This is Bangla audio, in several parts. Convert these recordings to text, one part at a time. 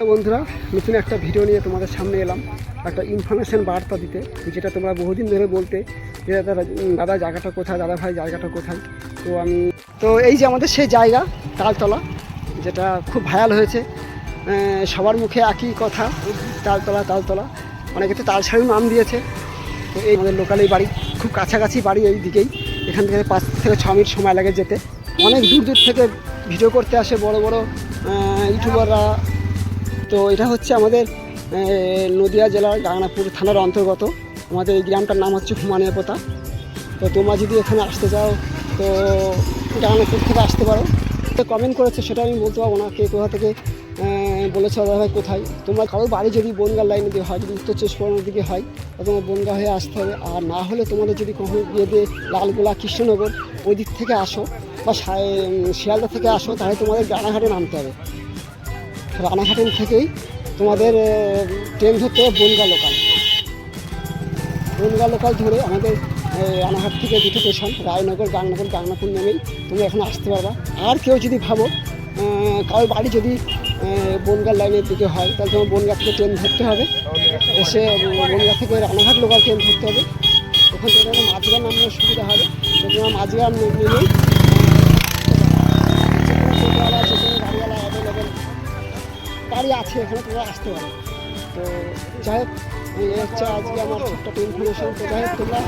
বন্ধুরা, নতুন একটা ভিডিও নিয়ে তোমাদের সামনে এলাম, একটা ইনফরমেশন বার্তা দিতে, যেটা তোমরা বহুদিন ধরে বলতে যে দাদা জায়গাটা কোথায়, দাদা ভাই জায়গাটা কোথায়। তো এই যে আমাদের সেই জায়গা তালতলা, যেটা খুব ভাইরাল হয়েছে, সবার মুখে একই কথা, তালতলা তালতলা, অনেকে তো তালসারিও নাম দিয়েছে। তো এই আমাদের লোকালেই বাড়ি, খুব কাছাকাছি বাড়ি, এই দিকেই, এখান থেকে 5 থেকে 6 মিনিট সময় লাগে যেতে। অনেক দূর দূর থেকে ভিডিও করতে আসে বড় বড় ইউটিউবাররা। তো এটা হচ্ছে আমাদের নদিয়া জেলার গাংনাপুর থানার অন্তর্গত। আমাদের এই গ্রামটার নাম হচ্ছে হুমানিয়াপোতা। তো তোমরা যদি এখানে আসতে চাও তো গাংনাপুর থেকে আসতে পারো। তো কমেন্ট করেছে, সেটা আমি বলতে পারবো না কে কোথা থেকে বলেছে দাদা ভাই কোথায়। তোমরা কারোর বাড়ি যদি বনগাঁ লাইনে দিয়ে হয়, যদি উত্তর 24 দিকে হয়, তো তোমার বনগাঁ হয়ে আসতে হবে। আর না হলে তোমাদের যদি কখনো গিয়ে দিয়ে লালগোলা কৃষ্ণনগর ওই দিক থেকে আসো, বা শিয়ালদা থেকে আসো, তাহলে তোমাদের রানাঘাটে নামতে হবে। রানাঘাট থেকেই তোমাদের ট্রেন ধরতে হবে বনগাঁ লোকাল ধরে আমাদের রানাঘাট থেকে 2টো স্টেশন, রায়নগর, গাংনাপুর নেমেই তোমরা এখানে আসতে পারবা। আর কেউ যদি ভাবো কারোর বাড়ি যদি বনগাঁ লাইনের দিকে হয়, তাহলে তোমার বনগাঁ থেকে ট্রেন ধরতে হবে, এসে বনগাঁ থেকে রানাঘাট লোকাল ট্রেন ধরতে হবে। ওখান থেকে তোমার মাঝগ্রাম নামলে সুবিধা হবে। তো তোমার মাঝগ্রাম নেমেই টোটোওয়ালা, যে কোনো গাড়িওয়ালা অ্যাভেলেবেল গাড়ি আছে, এখানে তোমরা আসতে পারো। তো যাই হোক, এই হচ্ছে আজকে আমার ছোট্ট একটা ইনফরমেশন। তো যাই হোক, তোমরা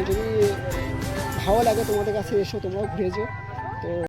যদি ভালো লাগে তোমাদের কাছে এসো, তোমরাও ঘুরে যেও। তো